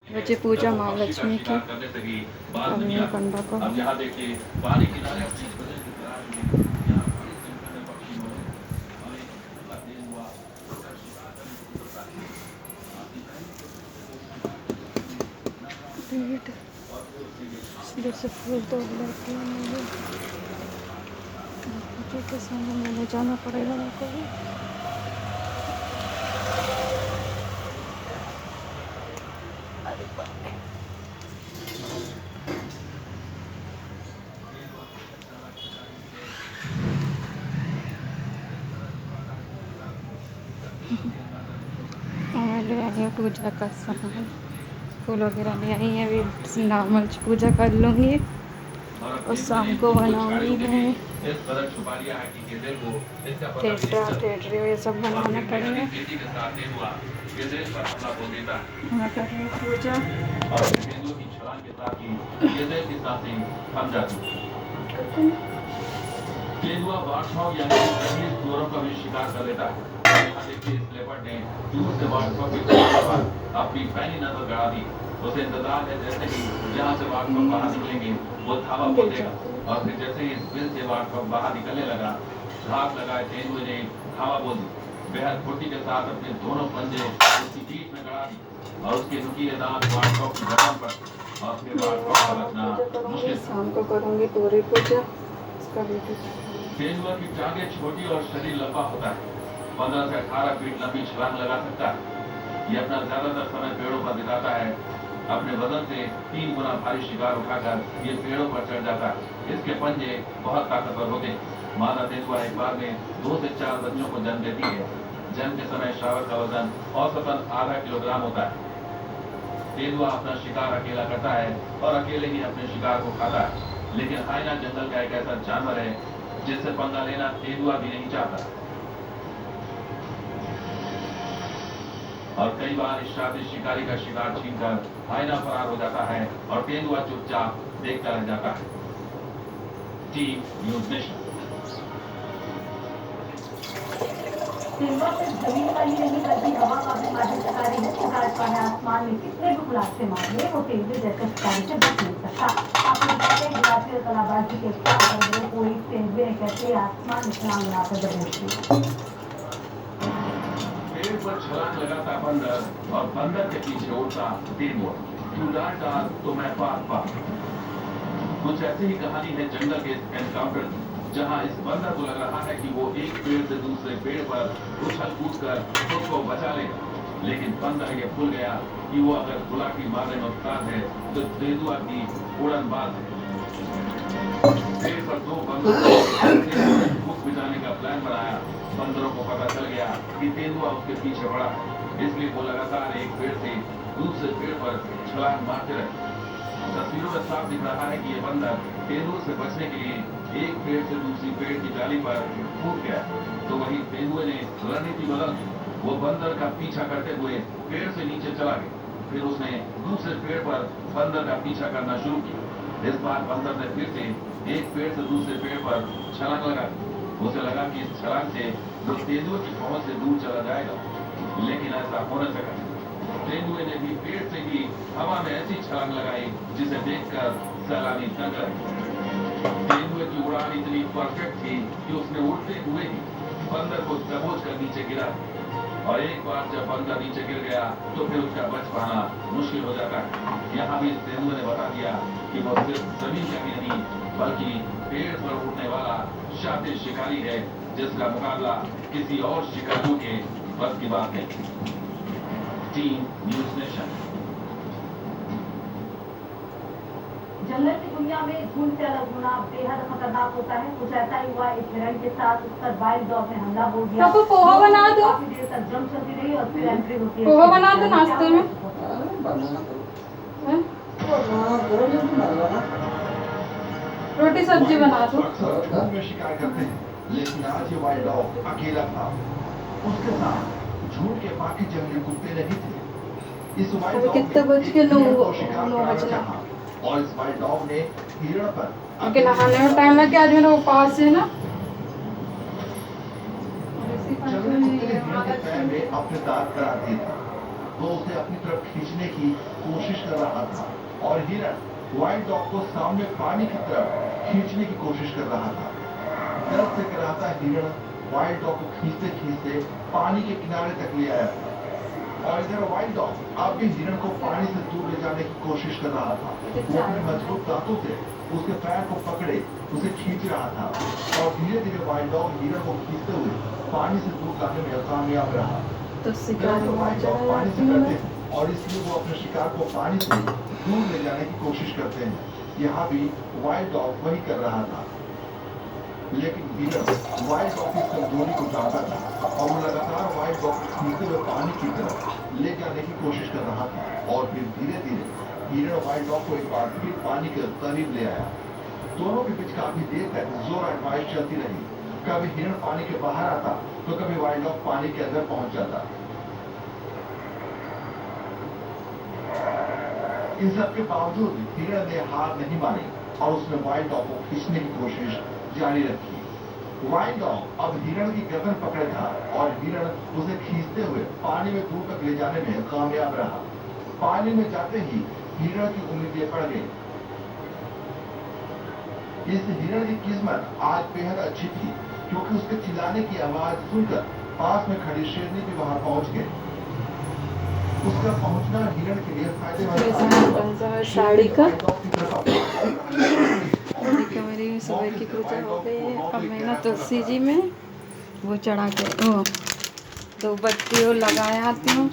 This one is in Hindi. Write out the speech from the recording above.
बचे पूजा महालक्ष्मी की। अभी ये पंडा को पेट इधर से फूल तो लेके मुझे पूजा के सामने मैंने जाना पड़ेगा मेरे को भी। मैं ले आई हूँ पूजा का सामान, फूल वगैरह ले आई हैं। अभी नॉर्मल पूजा कर लूँगी और शाम को बनाऊँगी मैं टेटरा ये सब बनाना पड़ेगा। मैं कर रही हूँ पूजा। केंदुआ बादशाह यानी कि चोरों का भी शिकार कर लेता है। यहाँ देखिए इस लेपर्ड ने दूर से बादशाह के कमरे पर अपनी पैनी नजर गड़ा दी। उसे इंतजार है जैसे ही यहाँ से बादशाह बाहर निकलेंगे वो धावा बोलेगा और फिर जैसे ही इस बिल से बादशाह बाहर निकलने लगा, घात लगाए तेंदुए ने धावा बोल दी। बेहद फुर्ती के साथ अपने दोनों पंजे उसकी पीठ में गड़ा दी और उसके नुकीले दांत बादशाह की गर्दन पर और फिर बादशाह का बचना मुश्किल। शाम को करूँगी पूरी पूजा। इसका तेंदुआ की टांगे छोटी और शरीर लंबा होता है। 15 से 18 फीट लंबी छलांग लगा सकता है। ये अपना ज्यादातर समय पेड़ों पर बिताता है। अपने वजन से 3 गुना भारी शिकार उठाकर ये पेड़ों पर चढ़ जाता है। इसके पंजे बहुत ताकतवर होते हैं। मादा तेंदुआ एक बार में 2 से 4 बच्चों को जन्म देती है। जन्म के समय शावक का वजन औसतन आधा किलोग्राम होता है। तेंदुआ अपना शिकार अकेला करता है और अकेले ही अपने शिकार को खाता है। लेकिन हाइना जंगल का एक ऐसा जानवर है जिससे पंगा लेना तेंदुआ भी नहीं चाहता। और कई बार इस शातिर शिकारी का शिकार छीनकर हाइना फरार हो जाता है और तेंदुआ चुपचाप देखता रह जाता है। Team news nation. तेंदुआ सिर्फ जमीन पर ही नहीं बल्कि हवा का भी माहिर शिकारी है। शिकार का है आसमान में कितने भी खुलासे मार ले वो तेंदुए जैसे शिकारी से बच नहीं सकता। आपको बताते हैं राष्ट्रीय कलाबाजी के कोई तेंदुए ने कैसे आसमान में छलांग लगाकर दबोच ली। पेड़ पर छलांग लगाता बंदर और बंदर के पीछे उड़ता तेंदुआ। तू डाल तो मैं पार पार। कुछ ऐसी ही कहानी है जंगल के एनकाउंटर, जहां इस बंदर को लग रहा है कि वो एक पेड़ से दूसरे पेड़ पर उछल कूद कर खुद को बचा लेगा। लेकिन बंदर ये भूल गया कि वो अगर गुलाटी मारने में उस्ताद है तो तेंदुआ की उड़न बाज है। पेड़ पर 2 बंदरों ने भूख मिटाने का प्लान बनाया। बंदरों को पता चल गया कि तेंदुआ उसके पीछे पड़ा है, इसलिए वो लगातार एक पेड़ से दूसरे पेड़ पर छलांग मारते रहे। तस्वीरों में साफ दिख रहा है कि ये बंदर तेंदुए से बचने के लिए एक पेड़ से दूसरी पेड़ की डाली पर कूद गया। तो वहीं तेंदुए ने रणनीति बदल दी। वो बंदर का पीछा करते हुए पेड़ से नीचे चला गया। फिर उसने दूसरे पेड़ पर बंदर का पीछा करना शुरू किया। इस बार बंदर ने फिर से एक पेड़ से दूसरे पेड़ पर छलांग लगा दी। उसे लगा कि इस छलांग से वो तेंदुए की पहुंच से दूर चला जाएगा, लेकिन ऐसा हो न सका। तेंदुए ने भी पेड़ से ही हवा में ऐसी छलांग लगाई जिसे देखकर सैलानी दंग रहे। तेंदुए की उड़ान इतनी परफेक्ट थी कि उसने उड़ते हुए ही बंदर को दबोच कर नीचे गिरा। और एक बार जब बंदर नीचे गिर गया तो फिर उसका बच पाना मुश्किल हो जाता है। यहाँ भी तेंदुए ने बता दिया कि वो सिर्फ जमीन का ही नहीं बल्कि पेड़ पर उड़ने वाला शातिर शिकारी है, जिसका मुकाबला किसी और शिकारियों के बस की बात नहीं। Team news nation. जंगल की दुनिया में झुंड से अलग होना बेहद खतरनाक होता है। कुछ ऐसा ही हुआ एक हिरण के साथ। उस पर वाइल्ड डॉग ने हमला बोल दिया। तो पोहा बना दो। काफी देर तक जंग चलती रही और फिर एंट्री होती है। पोहा बना दो नाश्ते में। रोटी सब्जी बना दो। शिकार करते हैं, लेकिन आज ये वाइल्ड डॉग अकेला था। उसके साथ झुंड के बाकी जंगली कुत्ते नहीं थे। इस वाइल्ड डॉग कितने बज के 9 बजना और इस वाइल्ड डॉग ने हिरण पर आके नहाने में टाइम लग गया। आज मेरा उपास है ना। जंगली कुत्ते ने हिरण के पैर में अपने दांत करा दिए थे। वो उसे अपनी तरफ खींचने की कोशिश कर रहा था और हिरण वाइल्ड डॉग को सामने पानी की तरफ खींचने की कोशिश कर रहा था। दर्द से कराहता हिरण वाइल्ड डॉग को खींचते खींचते पानी के किनारे तक ले आया था और इधर वाइल्ड डॉग अब भी हिरण को पानी से दूर ले जाने की कोशिश कर रहा था। वो अपने मजबूत दांतों से उसके पैर को पकड़े उसे खींच रहा था और धीरे धीरे वाइल्ड डॉग हिरण को खींचते हुए पानी से दूर लाने में कामयाब रहा। तो शिकार वाइल्ड डॉग पानी से डरते हैं और इसलिए वो अपने शिकार को पानी से दूर ले जाने की कोशिश करते हैं। यहाँ भी वाइल्ड डॉग वही कर रहा था, लेकिन हिरण वाइल्ड डॉग की कमजोरी को जानता था और वो लगातार वाइल्ड डॉग को खींचते हुए पानी की तरफ ले जाने की कोशिश कर रहा था और फिर धीरे धीरे हिरण वाइल्ड डॉग को एक बार फिर पानी के करीब ले आया। दोनों के बीच काफी देर तक जोर आजमाइश चलती रही। कभी हिरण पानी के बाहर आता तो कभी वाइल्ड डॉग पानी के अंदर पहुंच जाता। इन सबके बावजूद हिरण ने हार नहीं मानी और उसने वाइल्ड डॉग को खींचने की कोशिश जारी रखी। वाइल्ड डॉग अब हिरण की गर्दन पकड़े था और हिरण उसे खींचते हुए पानी में दूर तक ले जाने में कामयाब रहा। पानी में जाते ही हिरण की उम्मीदें बढ़ गई। इस हिरण की किस्मत आज बेहद अच्छी थी क्योंकि उसके चिल्लाने की आवाज सुनकर पास में खड़ी शेरनी भी वहां पहुंच गई। उसका पहुंचना हिरण के लिए फायदेमंद साड़ी का हमारी सुबह की पूजा हो गई है। अब मैं ना तुलसी जी में वो चढ़ा के दो बत्ती और लगाए आती हूँ।